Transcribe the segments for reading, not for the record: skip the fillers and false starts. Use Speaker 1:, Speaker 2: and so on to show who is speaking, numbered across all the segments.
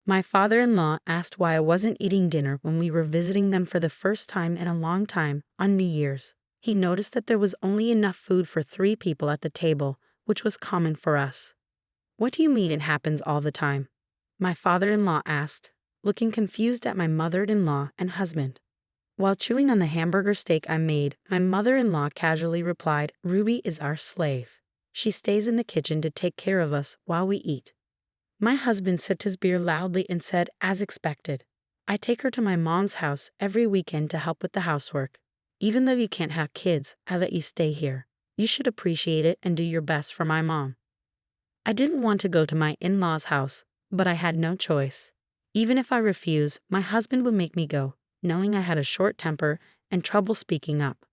Speaker 1: My father-in-law asked why I wasn't eating dinner when we were visiting them for the first time in a long time on New Year's. He noticed that there was only enough food for 3 people at the table, which was common for us. "What do you mean it happens all the time?" my father-in-law asked, looking confused at my mother-in-law and husband. While chewing on the hamburger steak I made, my mother-in-law casually replied, "Ruby is our slave. She stays in the kitchen to take care of us while we eat." My husband sipped his beer loudly and said, as expected, "I take her to my mom's house every weekend to help with the housework. Even though you can't have kids, I let you stay here. You should appreciate it and do your best for my mom." I didn't want to go to my in-laws' house, but I had no choice. Even if I refused, my husband would make me go, knowing I had a short temper and trouble speaking up.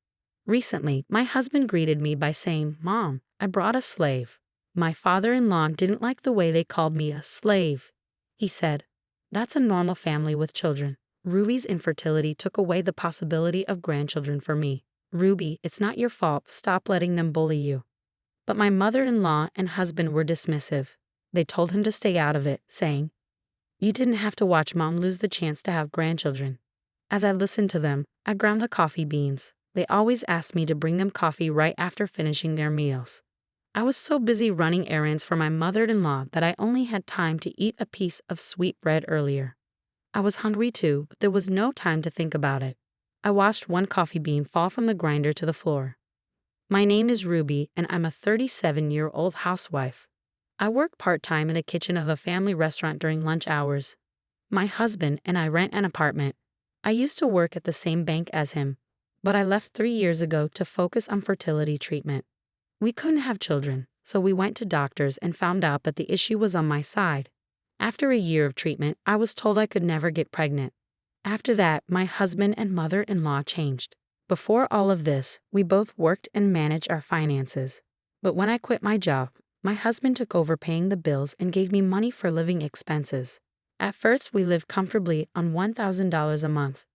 Speaker 1: Recently, my husband greeted me by saying, "Mom, I brought a slave." My father-in-law didn't like the way they called me a slave. He said, "That's a normal family with children." Ruby's infertility took away the possibility of grandchildren for me. "Ruby, it's not your fault. Stop letting them bully you." But my mother-in-law and husband were dismissive. They told him to stay out of it, saying, "You didn't have to watch Mom lose the chance to have grandchildren." As I listened to them, I ground the coffee beans. They always asked me to bring them coffee right after finishing their meals. I was so busy running errands for my mother-in-law that I only had time to eat a piece of sweet bread earlier. I was hungry too, but there was no time to think about it. I watched one coffee bean fall from the grinder to the floor. My name is Ruby, and I'm a 37-year-old housewife. I work part-time in the kitchen of a family restaurant during lunch hours. My husband and I rent an apartment. I used to work at the same bank as him, but I left 3 years ago to focus on fertility treatment. We couldn't have children, so we went to doctors and found out that the issue was on my side. After a year of treatment, I was told I could never get pregnant. After that, my husband and mother-in-law changed. Before all of this, we both worked and managed our finances. But when I quit my job, my husband took over paying the bills and gave me money for living expenses. At first, we lived comfortably on $1,000 a month.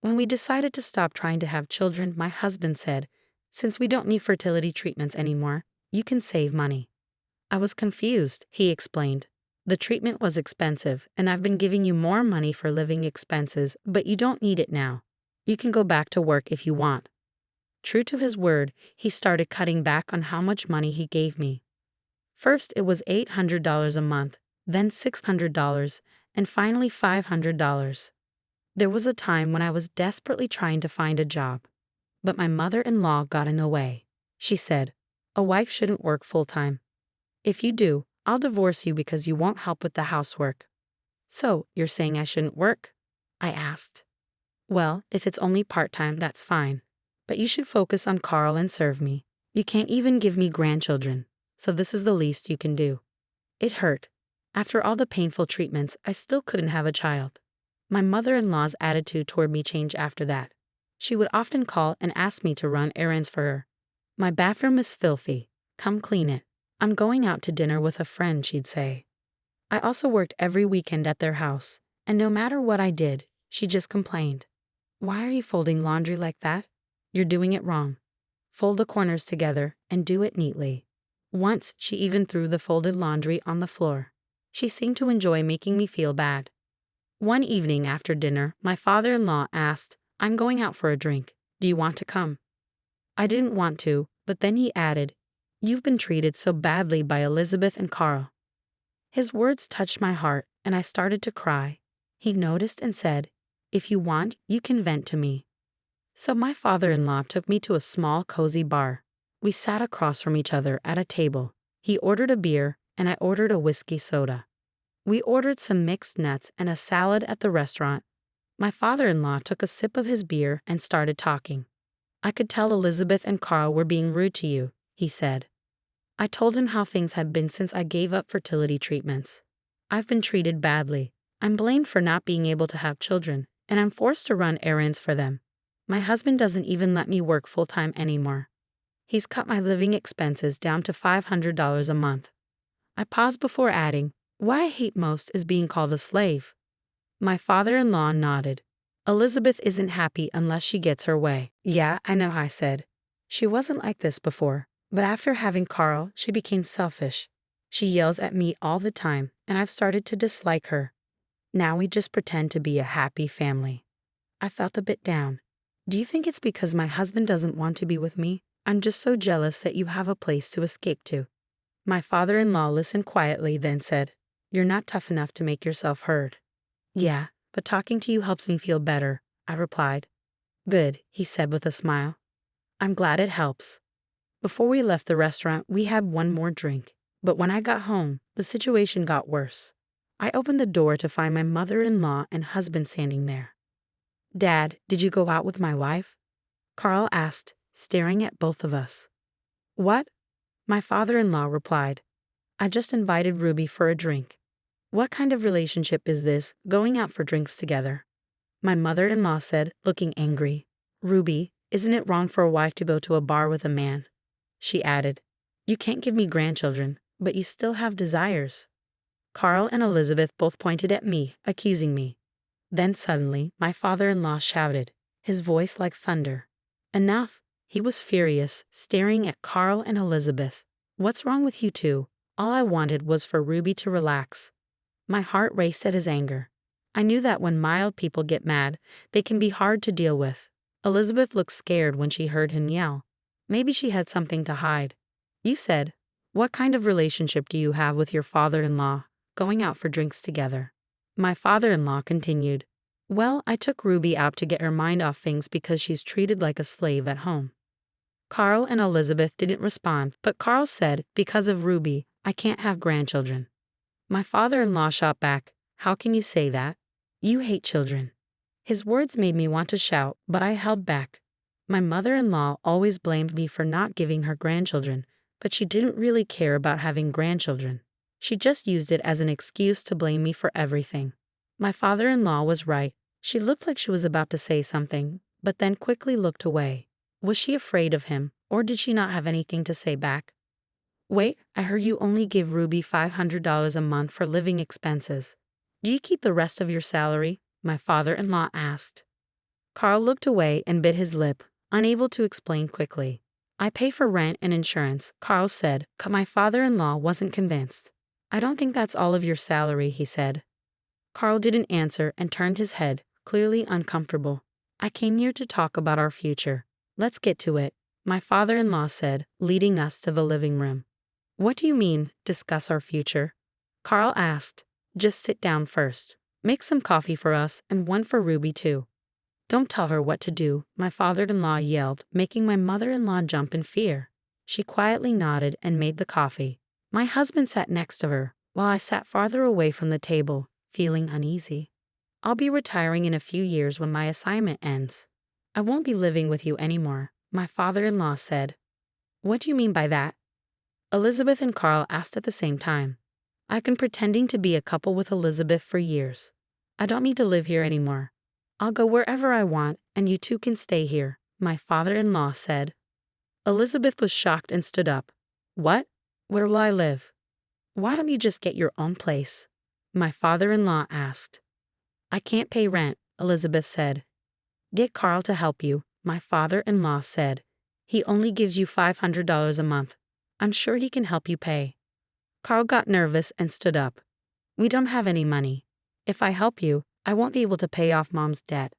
Speaker 1: When we decided to stop trying to have children, my husband said, "Since we don't need fertility treatments anymore, you can save money." I was confused, he explained. "The treatment was expensive, and I've been giving you more money for living expenses, but you don't need it now. You can go back to work if you want." True to his word, he started cutting back on how much money he gave me. First, it was $800 a month, then $600, and finally $500. There was a time when I was desperately trying to find a job. But my mother-in-law got in the way. She said, "A wife shouldn't work full-time. If you do, I'll divorce you because you won't help with the housework." "So, you're saying I shouldn't work?" I asked. "Well, if it's only part-time, that's fine. But you should focus on Carl and serve me. You can't even give me grandchildren, so this is the least you can do." It hurt. After all the painful treatments, I still couldn't have a child. My mother-in-law's attitude toward me changed after that. She would often call and ask me to run errands for her. "My bathroom is filthy. Come clean it." "I'm going out to dinner with a friend," she'd say. I also worked every weekend at their house, and no matter what I did, she just complained. "Why are you folding laundry like that? You're doing it wrong. Fold the corners together and do it neatly." Once, she even threw the folded laundry on the floor. She seemed to enjoy making me feel bad. One evening after dinner, my father-in-law asked, "I'm going out for a drink. Do you want to come?" I didn't want to, but then he added, "You've been treated so badly by Elizabeth and Carl." His words touched my heart, and I started to cry. He noticed and said, "If you want, you can vent to me." So my father-in-law took me to a small, cozy bar. We sat across from each other at a table. He ordered a beer, and I ordered a whiskey soda. We ordered some mixed nuts and a salad at the restaurant. My father-in-law took a sip of his beer and started talking. "I could tell Elizabeth and Carl were being rude to you," he said. I told him how things had been since I gave up fertility treatments. "I've been treated badly. I'm blamed for not being able to have children, and I'm forced to run errands for them. My husband doesn't even let me work full-time anymore. He's cut my living expenses down to $500 a month." I paused before adding, "What I hate most is being called a slave." My father-in-law nodded. "Elizabeth isn't happy unless she gets her way." "Yeah, I know," I said. "She wasn't like this before, but after having Carl, she became selfish. She yells at me all the time, and I've started to dislike her." Now we just pretend to be a happy family. I felt a bit down. Do you think it's because my husband doesn't want to be with me? I'm just so jealous that you have a place to escape to. My father-in-law listened quietly, then said, "You're not tough enough to make yourself heard." "Yeah, but talking to you helps me feel better," I replied. "Good," he said with a smile. "I'm glad it helps." Before we left the restaurant, we had one more drink. But when I got home, the situation got worse. I opened the door to find my mother-in-law and husband standing there. "Dad, did you go out with my wife?" Carl asked, staring at both of us. "What?" My father-in-law replied. "I just invited Ruby for a drink." "What kind of relationship is this, going out for drinks together?" My mother-in-law said, looking angry. "Ruby, isn't it wrong for a wife to go to a bar with a man?" She added, "You can't give me grandchildren, but you still have desires." Carl and Elizabeth both pointed at me, accusing me. Then suddenly, my father-in-law shouted, his voice like thunder. "Enough!" He was furious, staring at Carl and Elizabeth. "What's wrong with you two? All I wanted was for Ruby to relax." My heart raced at his anger. I knew that when mild people get mad, they can be hard to deal with. Elizabeth looked scared when she heard him yell. Maybe she had something to hide. "You said, what kind of relationship do you have with your father-in-law, going out for drinks together?" My father-in-law continued, "Well, I took Ruby out to get her mind off things because she's treated like a slave at home." Carl and Elizabeth didn't respond, but Carl said, "Because of Ruby, I can't have grandchildren." My father-in-law shot back, "How can you say that? You hate children." His words made me want to shout, but I held back. My mother-in-law always blamed me for not giving her grandchildren, but she didn't really care about having grandchildren. She just used it as an excuse to blame me for everything. My father-in-law was right. She looked like she was about to say something, but then quickly looked away. Was she afraid of him, or did she not have anything to say back? "Wait, I heard you only give Ruby $500 a month for living expenses. Do you keep the rest of your salary?" my father-in-law asked. Carl looked away and bit his lip, unable to explain quickly. "I pay for rent and insurance," Carl said, but my father-in-law wasn't convinced. "I don't think that's all of your salary," he said. Carl didn't answer and turned his head, clearly uncomfortable. "I came here to talk about our future. Let's get to it," my father-in-law said, leading us to the living room. "What do you mean, discuss our future?" Carl asked. "Just sit down first. Make some coffee for us and one for Ruby too." "Don't tell her what to do," my father-in-law yelled, making my mother-in-law jump in fear. She quietly nodded and made the coffee. My husband sat next to her, while I sat farther away from the table, feeling uneasy. "I'll be retiring in a few years when my assignment ends. I won't be living with you anymore," my father-in-law said. "What do you mean by that?" Elizabeth and Carl asked at the same time. "I've been pretending to be a couple with Elizabeth for years. I don't need to live here anymore. I'll go wherever I want, and you two can stay here," my father-in-law said. Elizabeth was shocked and stood up. "What? Where will I live?" "Why don't you just get your own place?" my father-in-law asked. "I can't pay rent," Elizabeth said. "Get Carl to help you," my father-in-law said. "He only gives you $500 a month. I'm sure he can help you pay." Carl got nervous and stood up. "We don't have any money. If I help you, I won't be able to pay off Mom's debt."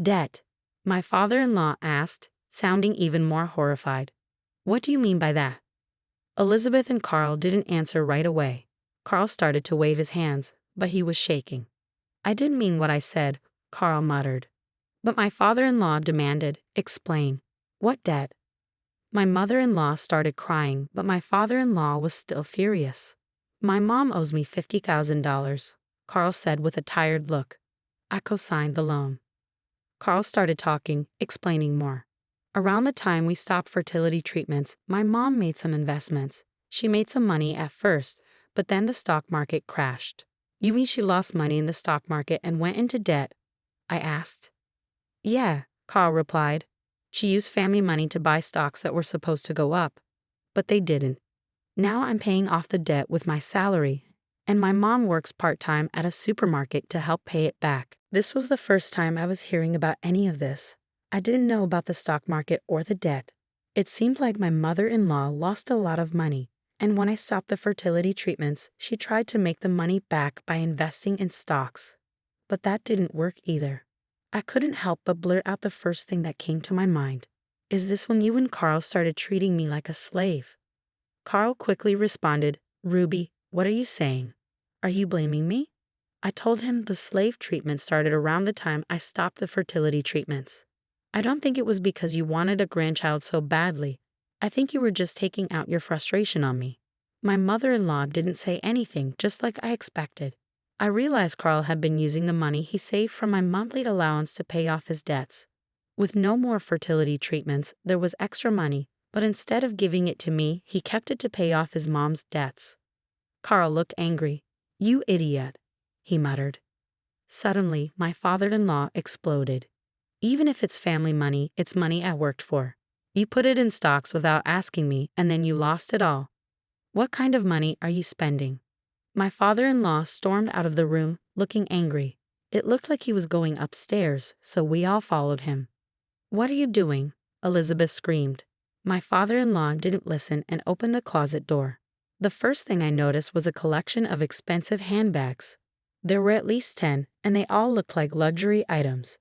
Speaker 1: "Debt?" my father-in-law asked, sounding even more horrified. "What do you mean by that?" Elizabeth and Carl didn't answer right away. Carl started to wave his hands, but he was shaking. "I didn't mean what I said," Carl muttered. But my father-in-law demanded, "Explain. What debt?" My mother-in-law started crying, but my father-in-law was still furious. "My mom owes me $50,000, Carl said with a tired look. "I co-signed the loan." Carl started talking, explaining more. "Around the time we stopped fertility treatments, my mom made some investments. She made some money at first, but then the stock market crashed." "You mean she lost money in the stock market and went into debt?" I asked. "Yeah," Carl replied. "She used family money to buy stocks that were supposed to go up, but they didn't. Now I'm paying off the debt with my salary, and my mom works part-time at a supermarket to help pay it back." This was the first time I was hearing about any of this. I didn't know about the stock market or the debt. It seemed like my mother-in-law lost a lot of money, And when I stopped the fertility treatments, she tried to make the money back by investing in stocks. But that didn't work either. I couldn't help but blurt out the first thing that came to my mind. Is this when you and Carl started treating me like a slave? Carl quickly responded, Ruby, what are you saying? Are you blaming me? I told him the slave treatment started around the time I stopped the fertility treatments. I don't think it was because you wanted a grandchild so badly. I think you were just taking out your frustration on me. My mother-in-law didn't say anything, just like I expected. I realized Carl had been using the money he saved from my monthly allowance to pay off his debts. With no more fertility treatments, there was extra money, but instead of giving it to me, he kept it to pay off his mom's debts. Carl looked angry. You idiot, he muttered. Suddenly, my father-in-law exploded. Even if it's family money, it's money I worked for. You put it in stocks without asking me, and then you lost it all. What kind of money are you spending? My father-in-law stormed out of the room, looking angry. It looked like he was going upstairs, so we all followed him. What are you doing? Elizabeth screamed. My father-in-law didn't listen and opened the closet door. The first thing I noticed was a collection of expensive handbags. There were at least 10, and they all looked like luxury items.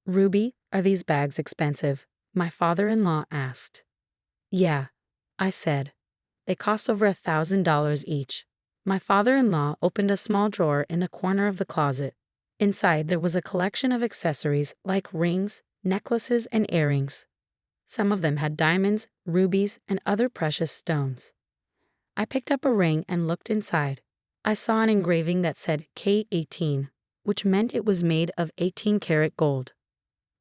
Speaker 1: Ruby, are these bags expensive? My father-in-law asked. Yeah, I said. They cost over $1,000 each. My father-in-law opened a small drawer in the corner of the closet. Inside there was a collection of accessories like rings, necklaces, and earrings. Some of them had diamonds, rubies, and other precious stones. I picked up a ring and looked inside. I saw an engraving that said K18, which meant it was made of 18-karat gold.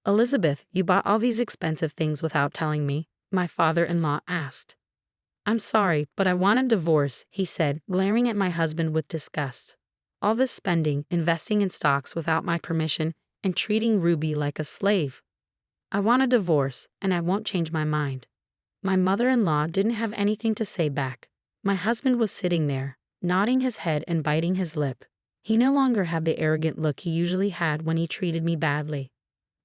Speaker 1: Elizabeth, you bought all these expensive things without telling me, my father-in-law asked. I'm sorry, but I want a divorce, he said, glaring at my husband with disgust. All this spending, investing in stocks without my permission, and treating Ruby like a slave. I want a divorce, and I won't change my mind. My mother-in-law didn't have anything to say back. My husband was sitting there, nodding his head and biting his lip. He no longer had the arrogant look he usually had when he treated me badly.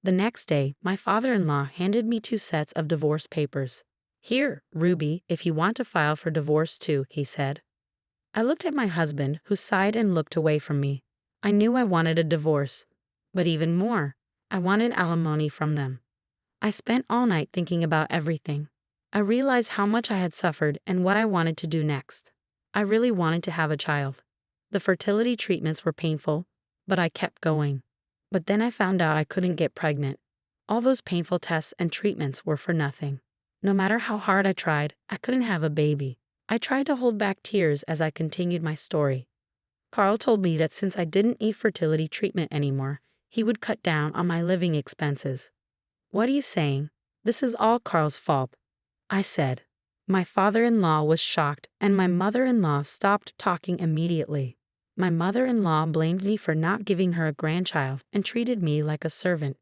Speaker 1: The next day, my father-in-law handed me 2 sets of divorce papers. Here, Ruby, if you want to file for divorce too, he said. I looked at my husband, who sighed and looked away from me. I knew I wanted a divorce. But even more, I wanted alimony from them. I spent all night thinking about everything. I realized how much I had suffered and what I wanted to do next. I really wanted to have a child. The fertility treatments were painful, but I kept going. But then I found out I couldn't get pregnant. All those painful tests and treatments were for nothing. No matter how hard I tried, I couldn't have a baby. I tried to hold back tears as I continued my story. Carl told me that since I didn't need fertility treatment anymore, he would cut down on my living expenses. What are you saying? This is all Carl's fault, I said. My father-in-law was shocked, and my mother-in-law stopped talking immediately. My mother-in-law blamed me for not giving her a grandchild and treated me like a servant.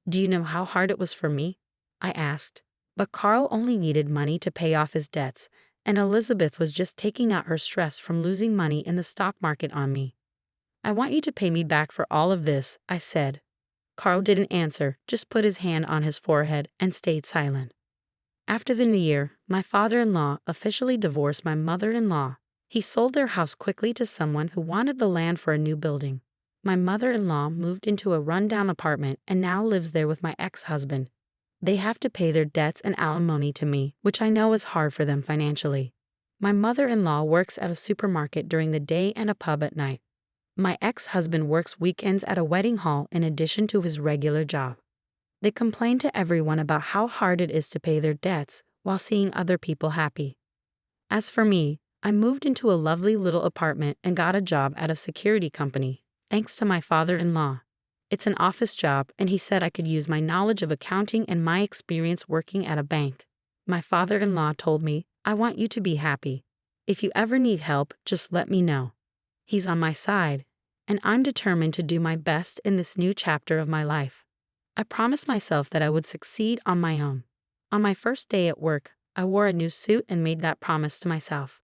Speaker 1: Do you know how hard it was for me? I asked. But Carl only needed money to pay off his debts, and Elizabeth was just taking out her stress from losing money in the stock market on me. I want you to pay me back for all of this, I said. Carl didn't answer, just put his hand on his forehead and stayed silent. After the new year, my father-in-law officially divorced my mother-in-law. He sold their house quickly to someone who wanted the land for a new building. My mother-in-law moved into a run-down apartment and now lives there with my ex-husband. They have to pay their debts and alimony to me, which I know is hard for them financially. My mother-in-law works at a supermarket during the day and a pub at night. My ex-husband works weekends at a wedding hall in addition to his regular job. They complain to everyone about how hard it is to pay their debts while seeing other people happy. As for me, I moved into a lovely little apartment and got a job at a security company, thanks to my father-in-law. It's an office job, and he said I could use my knowledge of accounting and my experience working at a bank. My father-in-law told me, I want you to be happy. If you ever need help, just let me know. He's on my side, and I'm determined to do my best in this new chapter of my life. I promised myself that I would succeed on my own. On my first day at work, I wore a new suit and made that promise to myself.